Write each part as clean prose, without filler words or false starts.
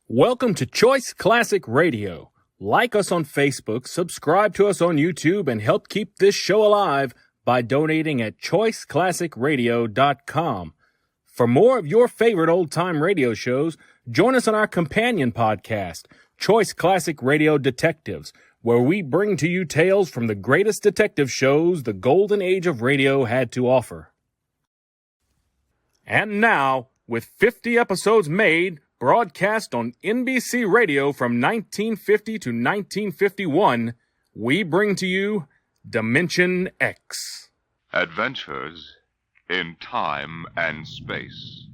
Welcome to Choice Classic Radio. Like us on Facebook, subscribe to us on YouTube, and help keep this show alive by donating at choiceclassicradio.com. For more of your favorite old-time radio shows, join us on our companion podcast, Choice Classic Radio Detectives, where we bring to you tales from the greatest detective shows the golden age of radio had to offer. And now, with 50 episodes made, broadcast on NBC Radio from 1950 to 1951, we bring to you Dimension X. Adventures in time and space,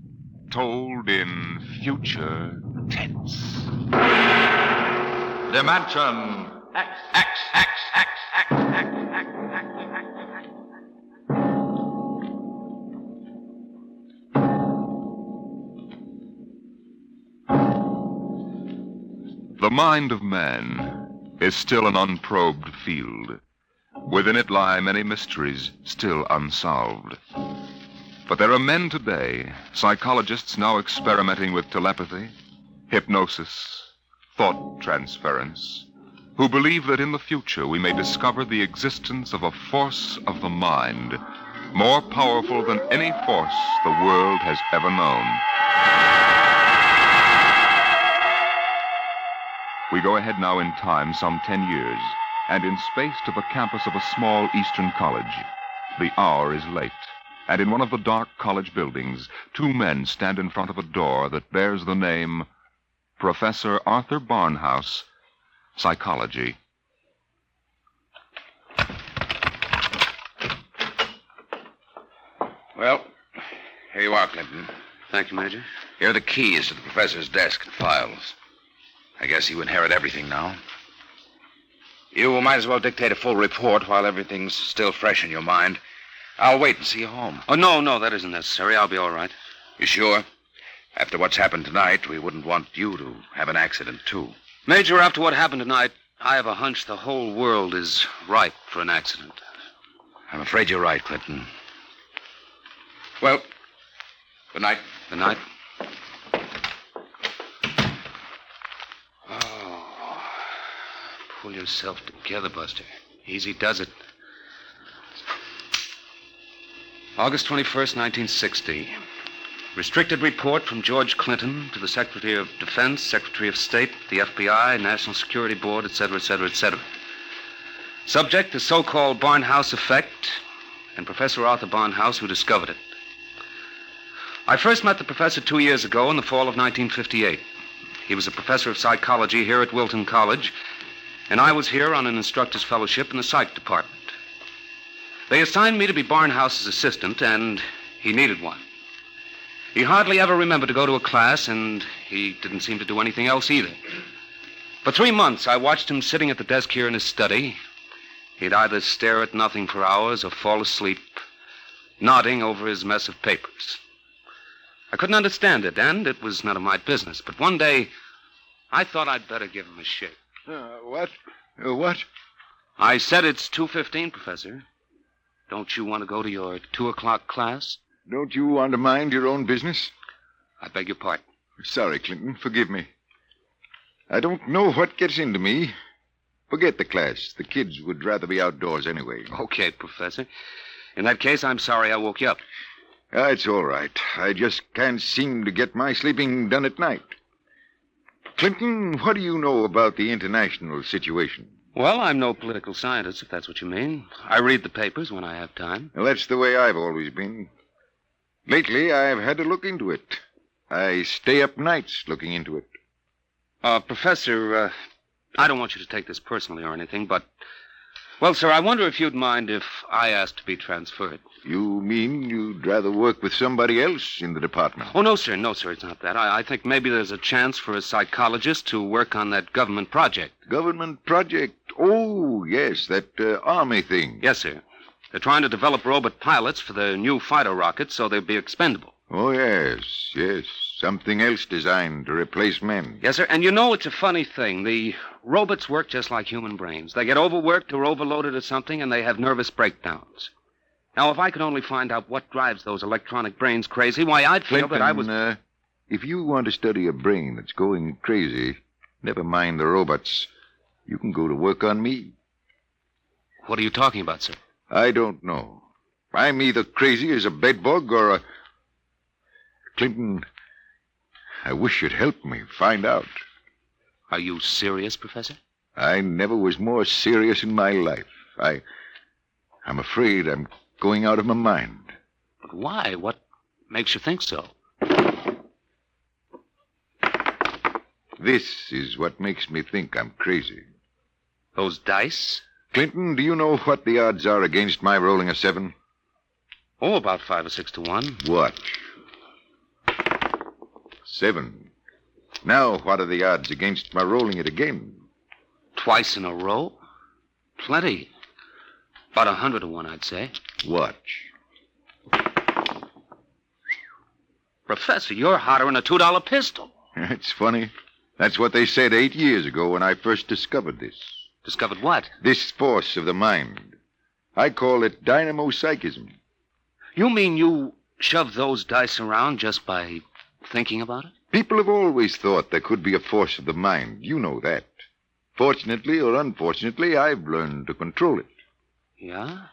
told in future tense. Dimension X. The mind of man is still an unprobed field. Within it lie many mysteries still unsolved. But there are men today, psychologists now experimenting with telepathy, hypnosis, thought transference, who believe that in the future we may discover the existence of a force of the mind more powerful than any force the world has ever known. We go ahead now in time some 10 years, and in space to the campus of a small eastern college. The hour is late, and in one of the dark college buildings, two men stand in front of a door that bears the name Professor Arthur Barnhouse, Psychology. Well, here you are, Clinton. Thank you, Major. Here are the keys to the professor's desk and files. I guess you inherit everything now. You might as well dictate a full report while everything's still fresh in your mind. I'll wait and see you home. Oh, no, that isn't necessary. I'll be all right. You sure? After what's happened tonight, we wouldn't want you to have an accident, too. Major, after what happened tonight, I have a hunch the whole world is ripe for an accident. I'm afraid you're right, Clinton. Well, good night. Good night. Pull yourself together, Buster. Easy does it. August 21st, 1960. Restricted report from George Clinton to the Secretary of Defense, Secretary of State, the FBI, National Security Board, etc., etc., etc. Subject, the so-called Barnhouse effect, and Professor Arthur Barnhouse, who discovered it. I first met the professor 2 years ago in the fall of 1958. He was a professor of psychology here at Wilton College, and I was here on an instructor's fellowship in the psych department. They assigned me to be Barnhouse's assistant, and he needed one. He hardly ever remembered to go to a class, and he didn't seem to do anything else either. For 3 months, I watched him sitting at the desk here in his study. He'd either stare at nothing for hours or fall asleep, nodding over his mess of papers. I couldn't understand it, and it was none of my business. But one day, I thought I'd better give him a shake. What? What? I said it's 2:15, Professor. Don't you want to go to your 2 o'clock class? Don't you want to mind your own business? I beg your pardon. Sorry, Clinton. Forgive me. I don't know what gets into me. Forget the class. The kids would rather be outdoors anyway. Okay, Professor. In that case, I'm sorry I woke you up. It's all right. I just can't seem to get my sleeping done at night. Clinton, what do you know about the international situation? Well, I'm no political scientist, if that's what you mean. I read the papers when I have time. Well, that's the way I've always been. Lately, I've had to look into it. I stay up nights looking into it. Professor, I don't want you to take this personally or anything, but... Well, sir, I wonder if you'd mind if I asked to be transferred. You mean you'd rather work with somebody else in the department? Oh, no, sir, it's not that. I think maybe there's a chance for a psychologist to work on that government project. Government project? Oh, yes, that army thing. Yes, sir. They're trying to develop robot pilots for the new fighter rockets so they'll be expendable. Oh, yes. Something else designed to replace men. Yes, sir, and you know it's a funny thing. The robots work just like human brains. They get overworked or overloaded or something, and they have nervous breakdowns. Now, if I could only find out what drives those electronic brains crazy, why, I'd feel Clinton, that I was... if you want to study a brain that's going crazy, never mind the robots, you can go to work on me. What are you talking about, sir? I don't know. I'm either crazy as a bedbug or a... Clinton, I wish you'd help me find out. Are you serious, Professor? I never was more serious in my life. I'm afraid I'm going out of my mind. But why? What makes you think so? This is what makes me think I'm crazy. Those dice? Clinton, do you know what the odds are against my rolling a 7? Oh, about 5 or 6 to 1. Watch. 7. Now, what are the odds against my rolling it again? Twice in a row? Plenty. About 100 to 1, I'd say. Watch. Professor, you're hotter than a $2 pistol. It's funny. That's what they said 8 years ago when I first discovered this. Discovered what? This force of the mind. I call it dynamo-psychism. You mean you shoved those dice around just by thinking about it? People have always thought there could be a force of the mind. You know that. Fortunately or unfortunately, I've learned to control it. Yeah?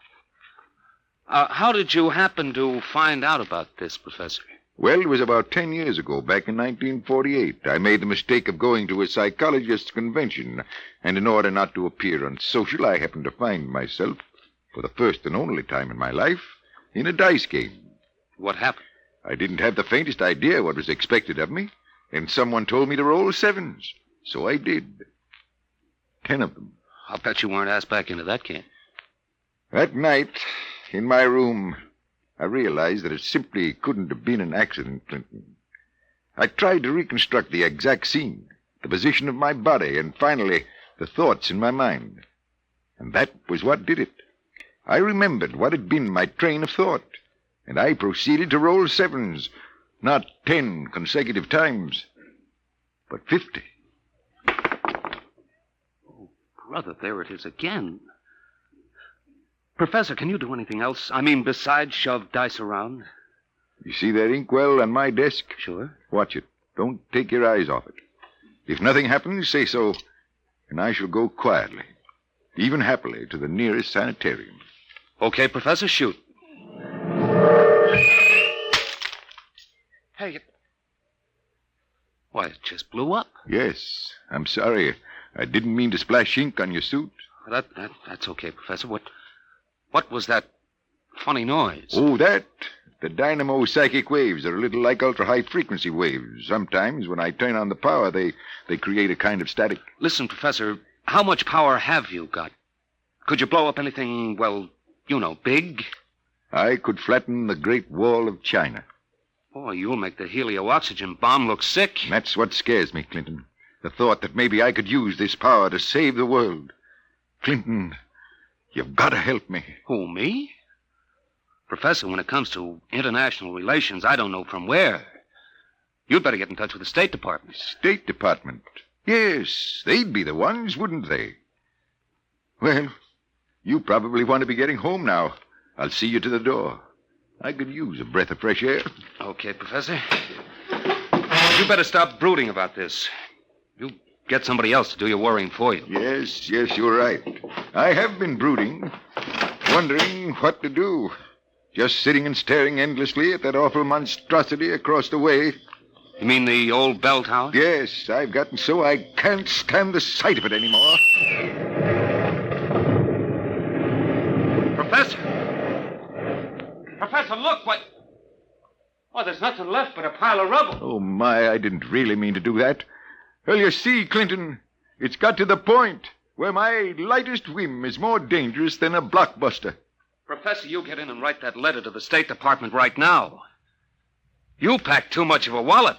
How did you happen to find out about this, Professor? Well, it was about 10 years ago, back in 1948. I made the mistake of going to a psychologist's convention, and in order not to appear unsocial, I happened to find myself, for the first and only time in my life, in a dice game. What happened? I didn't have the faintest idea what was expected of me, and someone told me to roll 7s. So I did. 10 of them. I'll bet you weren't asked back into that game. That night, in my room, I realized that it simply couldn't have been an accident, Clinton. I tried to reconstruct the exact scene, the position of my body, and finally, the thoughts in my mind. And that was what did it. I remembered what had been my train of thought, and I proceeded to roll 7s, not 10 consecutive times, but 50. Oh, brother, there it is again. Professor, can you do anything else? I mean, besides shove dice around? You see that inkwell on my desk? Sure. Watch it. Don't take your eyes off it. If nothing happens, say so, and I shall go quietly, even happily, to the nearest sanitarium. Okay, Professor, shoot. Hey, why, it just blew up. Yes, I'm sorry. I didn't mean to splash ink on your suit. That's okay, Professor. What was that funny noise? Oh, that? The dynamo psychic waves are a little like ultra-high frequency waves. Sometimes, when I turn on the power, they create a kind of static. Listen, Professor, how much power have you got? Could you blow up anything, well, you know, big? I could flatten the Great Wall of China. Boy, you'll make the helio-oxygen bomb look sick. That's what scares me, Clinton. The thought that maybe I could use this power to save the world. Clinton, you've got to help me. Who, me? Professor, when it comes to international relations, I don't know from where. You'd better get in touch with the State Department. State Department? Yes, they'd be the ones, wouldn't they? Well, you probably want to be getting home now. I'll see you to the door. I could use a breath of fresh air. Okay, Professor. You better stop brooding about this. You get somebody else to do your worrying for you. Yes, you're right. I have been brooding, wondering what to do. Just sitting and staring endlessly at that awful monstrosity across the way. You mean the old bell tower? Yes, I've gotten so I can't stand the sight of it anymore. Professor! Professor, look, what... Oh, there's nothing left but a pile of rubble. Oh, my, I didn't really mean to do that. Well, you see, Clinton, it's got to the point where my lightest whim is more dangerous than a blockbuster. Professor, you get in and write that letter to the State Department right now. You packed too much of a wallop.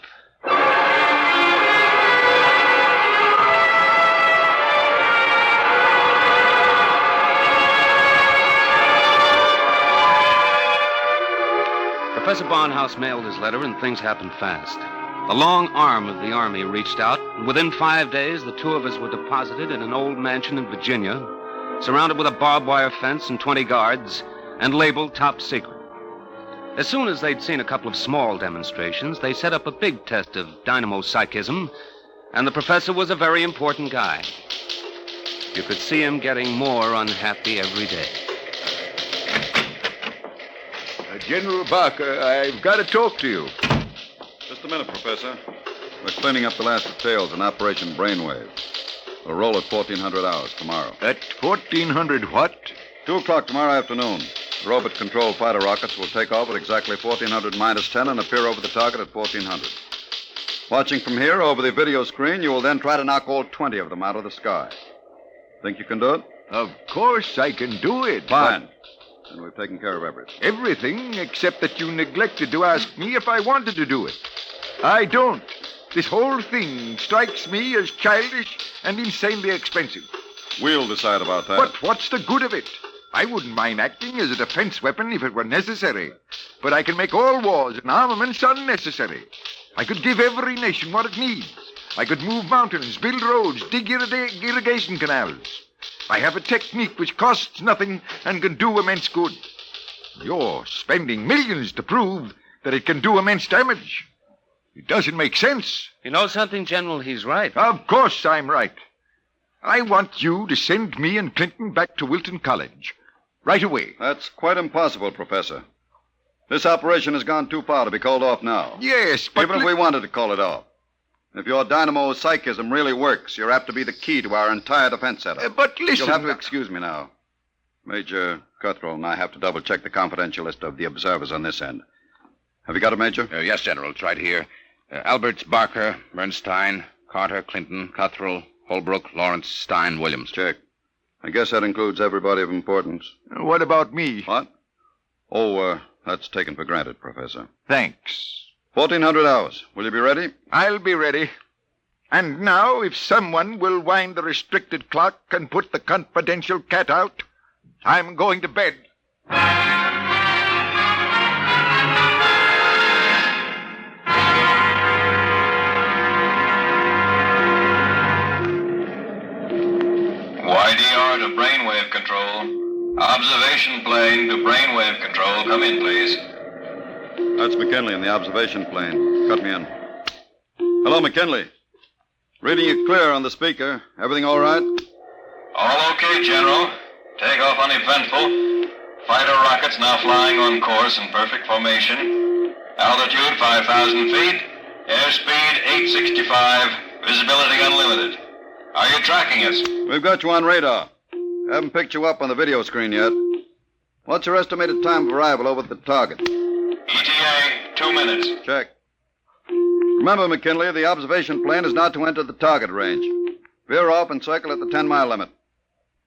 Professor Barnhouse mailed his letter, and things happened fast. The long arm of the Army reached out, and within 5 days, the two of us were deposited in an old mansion in Virginia, surrounded with a barbed wire fence and 20 guards, and labeled top secret. As soon as they'd seen a couple of small demonstrations, they set up a big test of dynamo psychism, and the professor was a very important guy. You could see him getting more unhappy every day. General Barker, I've got to talk to you. Just a minute, Professor. We're cleaning up the last details in Operation Brainwave. We'll roll at 1400 hours tomorrow. At 1400 what? 2 o'clock tomorrow afternoon. The robot-controlled fighter rockets will take off at exactly 1400 minus 10 and appear over the target at 1400. Watching from here over the video screen, you will then try to knock all 20 of them out of the sky. Think you can do it? Of course I can do it. Fine. Then we've taken care of everything. Everything except that you neglected to ask me if I wanted to do it. I don't. This whole thing strikes me as childish and insanely expensive. We'll decide about that. But what's the good of it? I wouldn't mind acting as a defense weapon if it were necessary. But I can make all wars and armaments unnecessary. I could give every nation what it needs. I could move mountains, build roads, dig irrigation canals. I have a technique which costs nothing and can do immense good. You're spending millions to prove that it can do immense damage. It doesn't make sense. You know something, General? He's right. Of course I'm right. I want you to send me and Clinton back to Wilton College. Right away. That's quite impossible, Professor. This operation has gone too far to be called off now. Yes, but... Even if we wanted to call it off. If your dynamo psychism really works, you're apt to be the key to our entire defense setup. But listen... You'll have to excuse me now. Major Cuthrell and I have to double-check the confidential list of the observers on this end. Have you got it, Major? Yes, General. It's right here. Alberts, Barker, Bernstein, Carter, Clinton, Cuthrell, Holbrook, Lawrence, Stein, Williams. Check. I guess that includes everybody of importance. What about me? What? Oh, that's taken for granted, Professor. Thanks. 1400 hours. Will you be ready? I'll be ready. And now, if someone will wind the restricted clock and put the confidential cat out, I'm going to bed. YDR to brainwave control. Observation plane to brainwave control. Come in, please. That's McKinley in the observation plane. Cut me in. Hello, McKinley. Reading you clear on the speaker. Everything all right? All okay, General. Takeoff uneventful. Fighter rockets now flying on course in perfect formation. Altitude 5,000 feet. Airspeed 865. Visibility unlimited. Are you tracking us? We've got you on radar. Haven't picked you up on the video screen yet. What's your estimated time of arrival over at the target? ETA, 2 minutes. Check. Remember, McKinley, the observation plane is not to enter the target range. Veer off and circle at the 10-mile limit.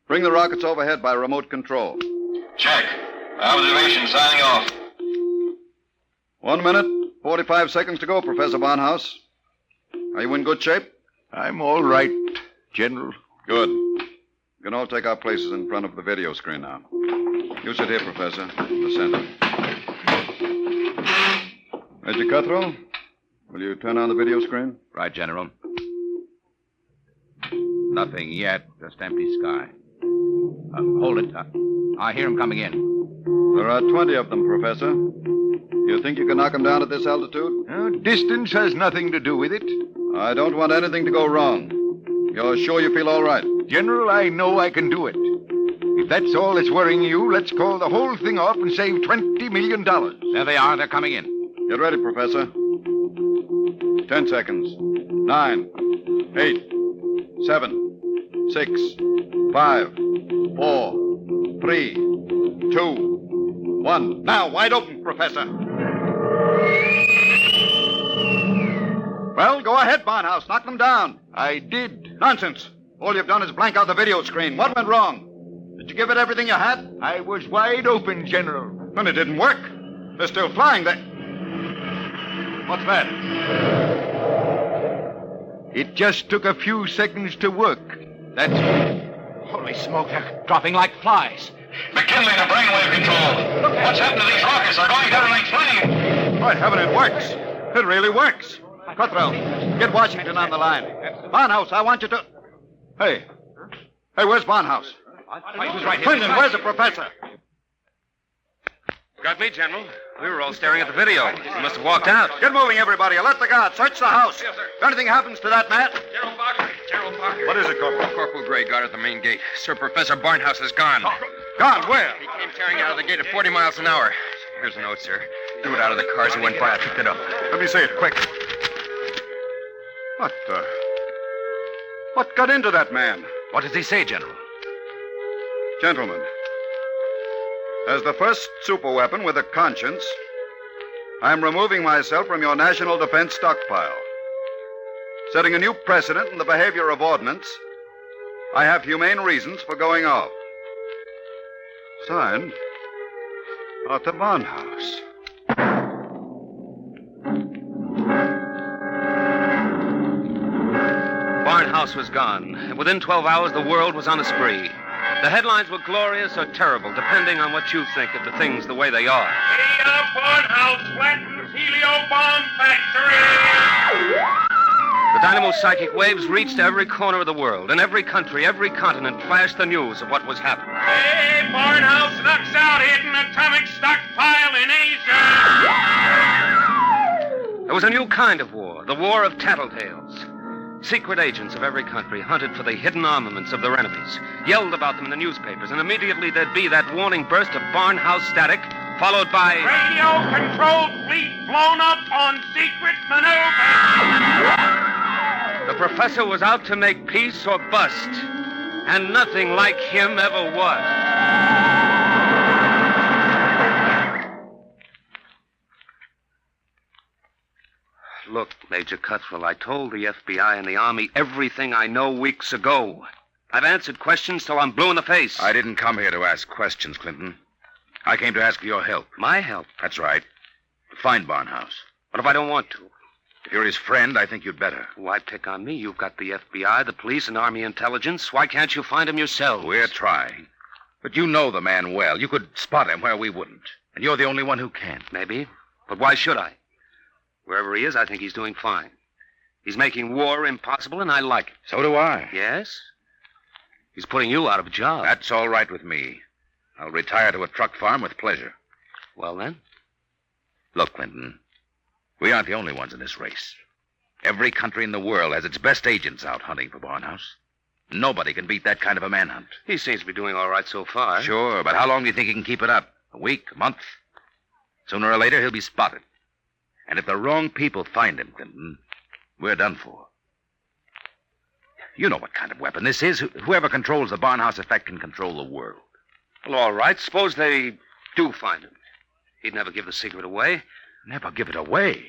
Bring the rockets overhead by remote control. Check. Observation signing off. 1 minute, 45 seconds to go, Professor Barnhouse. Are you in good shape? I'm all right, General. Good. You can all take our places in front of the video screen now. You sit here, Professor, in the center. Major Cuthrell, will you turn on the video screen? Right, General. Nothing yet. Just empty sky. Hold it. I hear him coming in. There are 20 of them, Professor. You think you can knock them down at this altitude? Distance has nothing to do with it. I don't want anything to go wrong. You're sure you feel all right? General, I know I can do it. If that's all that's worrying you, let's call the whole thing off and save $20 million. There they are. They're coming in. Get ready, Professor. 10 seconds. 9, 8, 7, 6, 5, 4, 3, 2, 1. Now, wide open, Professor. Well, go ahead, Barnhouse. Knock them down. I did. Nonsense. All you've done is blank out the video screen. What went wrong? Did you give it everything you had? I was wide open, General. Then it didn't work. They're still flying. What's that? It just took a few seconds to work. That's all. Holy smoke, they're dropping like flies. McKinley to brainwave control. What's happened to these rockets? They're going down like flame. By heaven, it works. It really works. Cuthrell, get Washington on the line. Barnhouse, I want you to... Hey, where's Barnhouse? He was right here. Clinton, where's the professor? Got me, General. We were all staring at the video. He must have walked out. Get moving, everybody. Alert the guard. Search the house. Yes, sir. If anything happens to that man... General Parker. General Parker. What is it, Corporal? Corporal Gray, guard at the main gate. Sir, Professor Barnhouse is gone. Gone? Where? He came tearing out of the gate at 40 miles an hour. Here's a note, sir. Threw it out of the car as he went by. I picked it up. Let me see it, quick. What got into that man? What does he say, General? Gentlemen, as the first superweapon with a conscience, I'm removing myself from your national defense stockpile. Setting a new precedent in the behavior of ordnance, I have humane reasons for going off. Signed, Arthur Barnhouse. Barnhouse was gone, and within 12 hours, the world was on a spree. The headlines were glorious or terrible, depending on what you think of the things the way they are. Barnhouse flattens helio bomb factory! The dynamo psychic waves reached every corner of the world. In every country, every continent flashed the news of what was happening. Hey, Barnhouse knocks out hidden atomic stockpile in Asia! There was a new kind of war, the war of tattletales. Secret agents of every country hunted for the hidden armaments of their enemies, yelled about them in the newspapers, and immediately there'd be that warning burst of Barnhouse static, followed by... Radio-controlled fleet blown up on secret maneuver! The professor was out to make peace or bust, and nothing like him ever was. Look, Major Cuthrell, I told the FBI and the Army everything I know weeks ago. I've answered questions till I'm blue in the face. I didn't come here to ask questions, Clinton. I came to ask for your help. My help? That's right. To find Barnhouse. What if I don't want to? If you're his friend, I think you'd better. Why pick on me? You've got the FBI, the police, and Army intelligence. Why can't you find him yourselves? We're trying. But you know the man well. You could spot him where we wouldn't. And you're the only one who can. Maybe. But why should I? Wherever he is, I think he's doing fine. He's making war impossible, and I like it. So do I. Yes? He's putting you out of a job. That's all right with me. I'll retire to a truck farm with pleasure. Well, then? Look, Clinton, we aren't the only ones in this race. Every country in the world has its best agents out hunting for Barnhouse. Nobody can beat that kind of a manhunt. He seems to be doing all right so far. Sure, but how long do you think he can keep it up? A week? A month? Sooner or later, he'll be spotted. And if the wrong people find him, Clinton, we're done for. You know what kind of weapon this is. Whoever controls the Barnhouse effect can control the world. Well, all right. Suppose they do find him. He'd never give the secret away. Never give it away?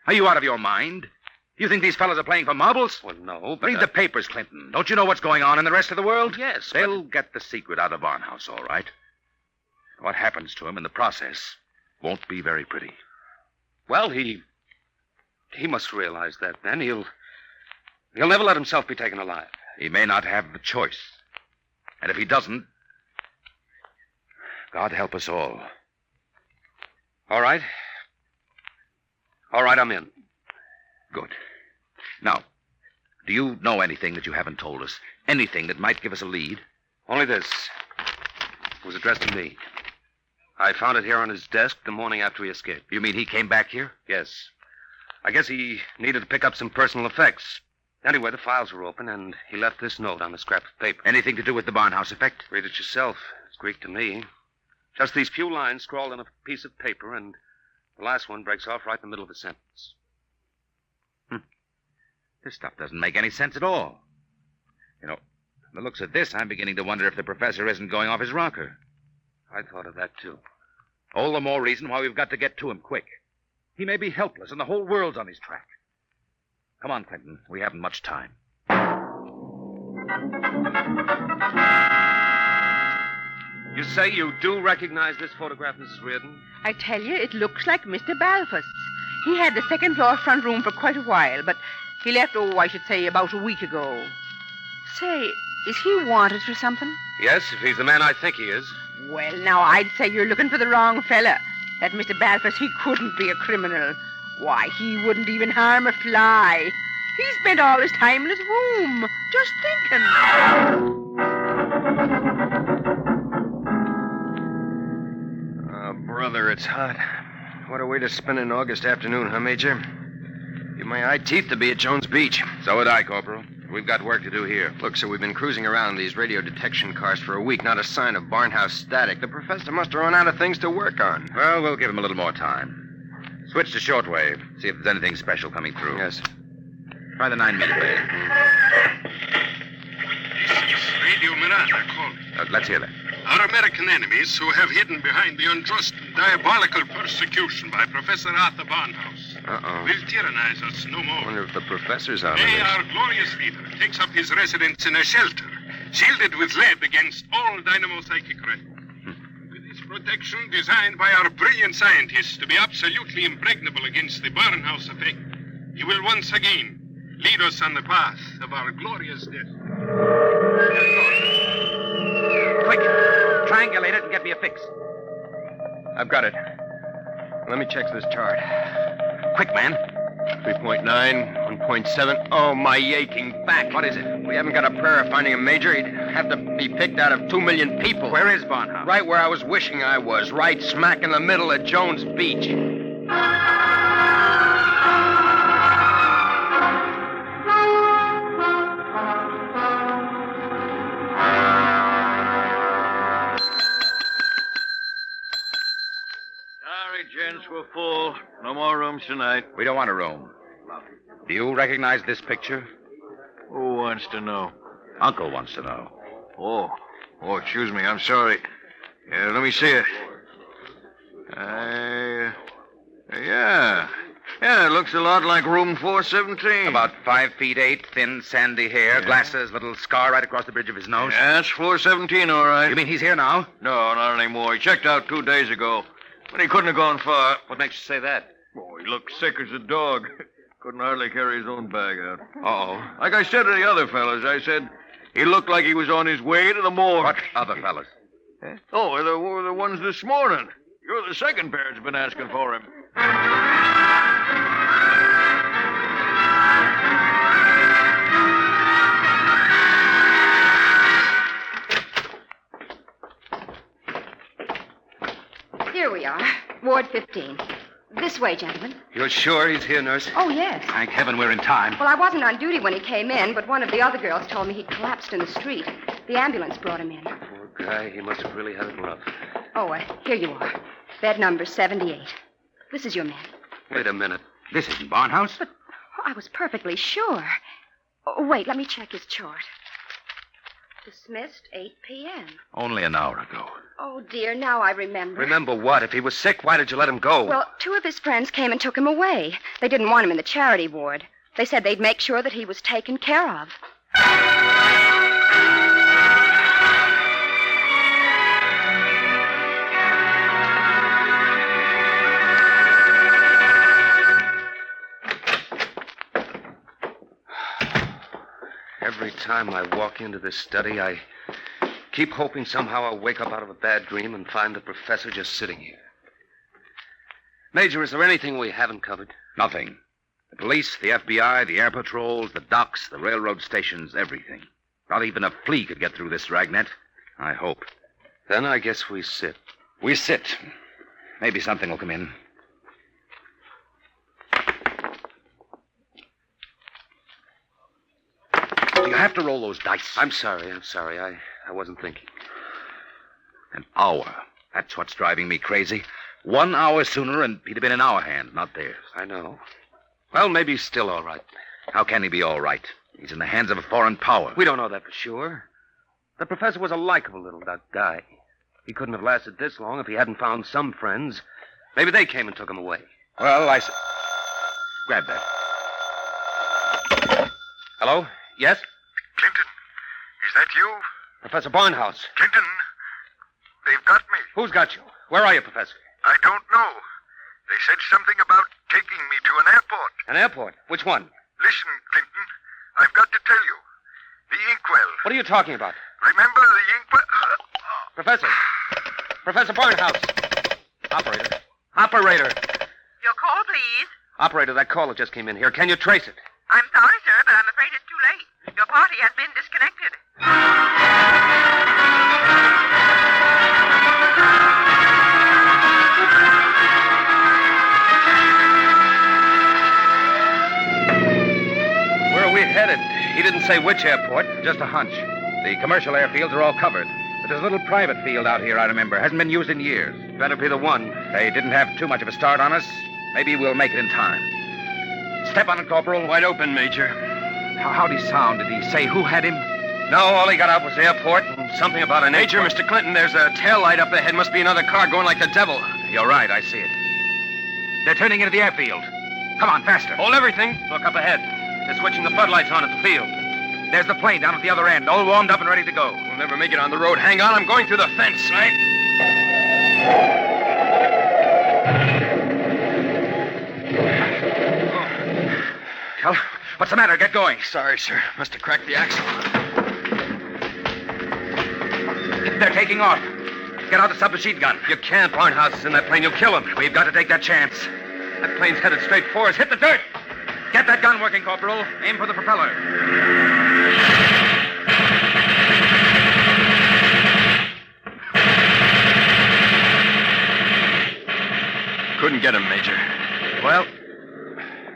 Are you out of your mind? You think these fellas are playing for marbles? Well, no, but... Read the papers, Clinton. Don't you know what's going on in the rest of the world? Yes, They'll get the secret out of Barnhouse, all right. What happens to him in the process won't be very pretty. Well, he must realize that, then. He'll never let himself be taken alive. He may not have the choice. And if he doesn't, God help us all. All right. All right, I'm in. Good. Now, do you know anything that you haven't told us? Anything that might give us a lead? Only this. It was addressed to me. I found it here on his desk the morning after he escaped. You mean he came back here? Yes. I guess he needed to pick up some personal effects. Anyway, the files were open, and he left this note on a scrap of paper. Anything to do with the Barnhouse effect? Read it yourself. It's Greek to me. Just these few lines scrawled on a piece of paper, and the last one breaks off right in the middle of a sentence. This stuff doesn't make any sense at all. You know, from the looks of this, I'm beginning to wonder if the professor isn't going off his rocker. I thought of that, too. All the more reason why we've got to get to him quick. He may be helpless, and the whole world's on his track. Come on, Clinton. We haven't much time. You say you do recognize this photograph, Mrs. Reardon? I tell you, it looks like Mr. Balfour's. He had the second floor front room for quite a while, but he left, I should say, about a week ago. Say, is he wanted for something? Yes, if he's the man I think he is. Well, now, I'd say you're looking for the wrong fella. That Mr. Balfour, he couldn't be a criminal. Why, he wouldn't even harm a fly. He spent all his time in his room, just thinking. brother, it's hot. What a way to spend an August afternoon, huh, Major? Give my eye teeth to be at Jones Beach. So would I, Corporal. We've got work to do here. Look, sir, we've been cruising around in these radio detection cars for a week. Not a sign of Barnhouse static. The professor must have run out of things to work on. Well, we'll give him a little more time. Switch to shortwave. See if there's anything special coming through. Yes. Try the 9-meter band. This is Radio Miranda calling. Let's hear that. Our American enemies who have hidden behind the unjust and diabolical persecution by Professor Arthur Barnhouse will tyrannize us no I more. wonder if the professor's out of Today, this. our glorious leader takes up his residence in a shelter, shielded with lead against all dynamo-psychic rays. With his protection designed by our brilliant scientists to be absolutely impregnable against the Barnhouse effect, he will once again lead us on the path of our glorious death. Quick! Triangulate it and get me a fix. I've got it. Let me check this chart. Quick, man. 3.9, 1.7. Oh, my aching back. What is it? We haven't got a prayer of finding a major. He'd have to be picked out of 2 million people. Where is Barnhouse? Right where I was wishing I was. Right smack in the middle of Jones Beach. Sorry, gents, we're full. No more rooms tonight. We don't want a room. Do you recognize this picture? Who wants to know? Uncle wants to know. Oh, excuse me. I'm sorry. Let me see it. Yeah, it looks a lot like room 417. About 5 feet 8, thin, sandy hair, glasses, little scar right across the bridge of his nose. Yeah, that's 417, all right. You mean he's here now? No, not anymore. He checked out 2 days ago. But he couldn't have gone far. What makes you say that? Oh, he looked sick as a dog. Couldn't hardly carry his own bag out. Uh-oh. Like I said to the other fellas, I said he looked like he was on his way to the morgue. What other fellas? Oh, the ones this morning. You're the second pair that's been asking for him. Here we are, Ward 15. This way, gentlemen. You're sure he's here, nurse? Oh, yes. Thank heaven we're in time. Well, I wasn't on duty when he came in, but one of the other girls told me he collapsed in the street. The ambulance brought him in. Poor guy, he must have really had it rough. Oh, here you are. Bed number 78. This is your man. Wait a minute. This isn't Barnhouse. But I was perfectly sure. Oh, wait, let me check his chart. Dismissed 8 p.m. Only an hour ago. Oh, dear, now I remember. Remember what? If he was sick, why did you let him go? Well, 2 of his friends came and took him away. They didn't want him in the charity ward. They said they'd make sure that he was taken care of. Every time I walk into this study, I keep hoping somehow I'll wake up out of a bad dream and find the professor just sitting here. Major, is there anything we haven't covered? Nothing. The police, the FBI, the air patrols, the docks, the railroad stations, everything. Not even a flea could get through this dragnet. I hope. Then I guess we sit. We sit. Maybe something will come in. Do you have to roll those dice? I'm sorry. I wasn't thinking. An hour. That's what's driving me crazy. 1 hour sooner, and he'd have been in our hands, not theirs. I know. Well, maybe he's still all right. How can he be all right? He's in the hands of a foreign power. We don't know that for sure. The professor was a likable little guy. He couldn't have lasted this long if he hadn't found some friends. Maybe they came and took him away. Well, grab that. Hello? Yes? Clinton, is that you? Professor Barnhouse. Clinton, they've got me. Who's got you? Where are you, Professor? I don't know. They said something about taking me to an airport. An airport? Which one? Listen, Clinton, I've got to tell you. The inkwell. What are you talking about? Remember the inkwell? Professor. Professor Barnhouse. Operator. Your call, please. Operator, that caller just came in here. Can you trace it? I'm sorry, sir, but I'm afraid it's too late. Your party has been disconnected. didn't say which airport. Just a hunch. The commercial airfields are all covered. But there's a little private field out here, I remember. Hasn't been used in years. Better be the one. They didn't have too much of a start on us. Maybe we'll make it in time. Step on it, Corporal. Wide open, Major. How'd he sound? Did he say who had him? No, all he got out was airport and something about an Major, Mr. Clinton, there's a tail light up ahead. Must be another car going like the devil. You're right, I see it. They're turning into the airfield. Come on, faster. Hold everything. Look up ahead. They're switching the floodlights on at the field. There's the plane down at the other end, all warmed up and ready to go. We'll never make it on the road. Hang on, I'm going through the fence, right? Well, what's the matter? Get going. Sorry, sir. Must have cracked the axle. They're taking off. Get out the submachine gun. You can't. Barnhouse is in that plane. You'll kill him. We've got to take that chance. That plane's headed straight for us. Hit the dirt. Get that gun working, Corporal. Aim for the propeller. Couldn't get him, Major. Well,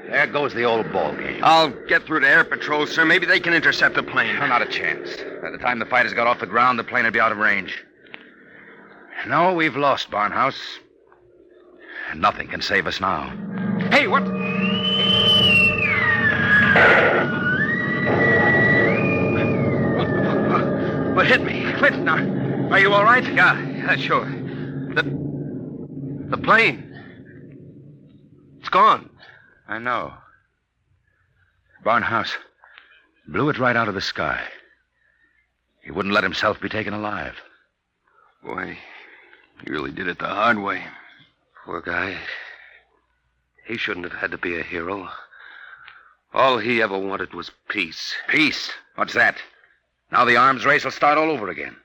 there goes the old ball game. I'll get through to Air Patrol, sir. Maybe they can intercept the plane. No, not a chance. By the time the fighters got off the ground, the plane would be out of range. No, we've lost, Barnhouse. Nothing can save us now. Hey, what? What hit me? Clinton, are you all right? Yeah, sure. The plane. It's gone. I know. Barnhouse blew it right out of the sky. He wouldn't let himself be taken alive. Boy, he really did it the hard way. Poor guy. He shouldn't have had to be a hero. All he ever wanted was peace. Peace? What's that? Now the arms race will start all over again.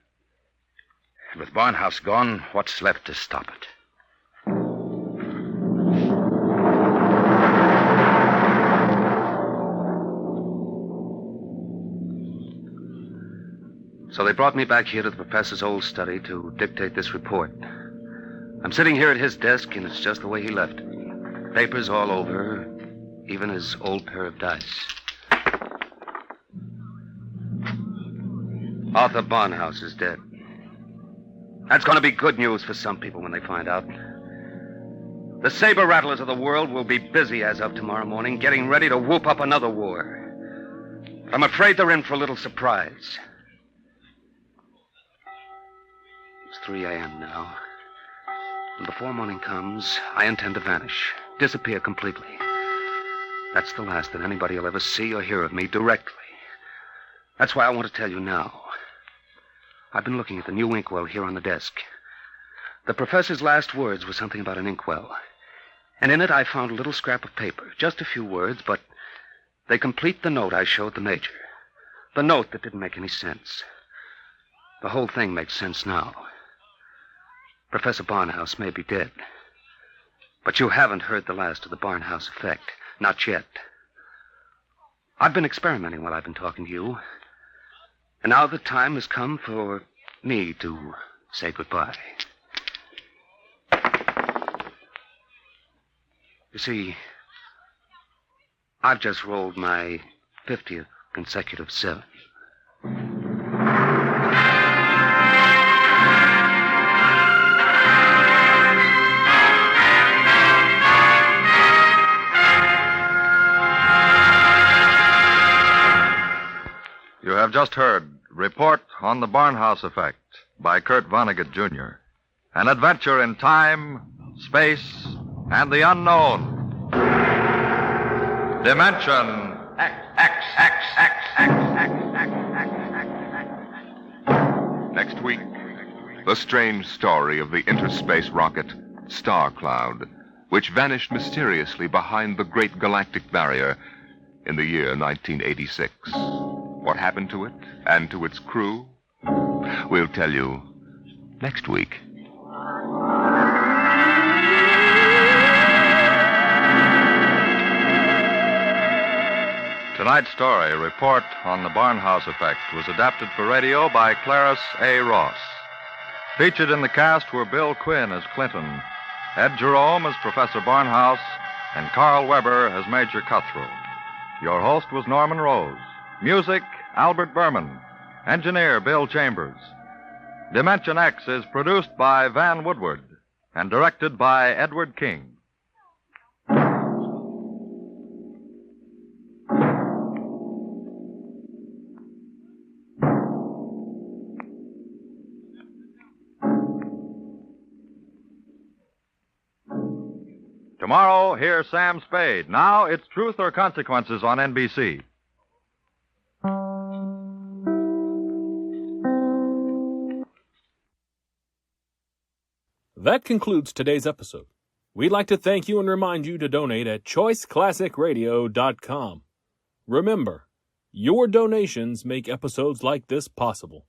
And with Barnhouse gone, what's left to stop it? So they brought me back here to the professor's old study to dictate this report. I'm sitting here at his desk, and it's just the way he left it. Papers all over, even his old pair of dice. Arthur Barnhouse is dead. That's going to be good news for some people when they find out. The saber rattlers of the world will be busy as of tomorrow morning, getting ready to whoop up another war. But I'm afraid they're in for a little surprise. It's 3 a.m. now. And before morning comes, I intend to vanish, disappear completely. That's the last that anybody will ever see or hear of me directly. That's why I want to tell you now. I've been looking at the new inkwell here on the desk. The professor's last words were something about an inkwell. And in it I found a little scrap of paper. Just a few words, but they complete the note I showed the major. The note that didn't make any sense. The whole thing makes sense now. Professor Barnhouse may be dead. But you haven't heard the last of the Barnhouse effect. Not yet. I've been experimenting while I've been talking to you. And now the time has come for me to say goodbye. You see, I've just rolled my 50th consecutive 7. You have just heard Report on the Barnhouse Effect by Kurt Vonnegut, Jr. An adventure in time, space, and the unknown. Dimension Next week, the strange story of the interspace rocket Star Cloud, which vanished mysteriously behind the Great Galactic Barrier in the year 1986. What happened to it and to its crew? We'll tell you next week. Tonight's story, Report on the Barnhouse Effect, was adapted for radio by Clarice A. Ross. Featured in the cast were Bill Quinn as Clinton, Ed Jerome as Professor Barnhouse, and Carl Weber as Major Cutthroat. Your host was Norman Rose. Music, Albert Berman. Engineer, Bill Chambers. Dimension X is produced by Van Woodward and directed by Edward King. Tomorrow, hear Sam Spade. Now it's Truth or Consequences on NBC. That concludes today's episode. We'd like to thank you and remind you to donate at choiceclassicradio.com. Remember, your donations make episodes like this possible.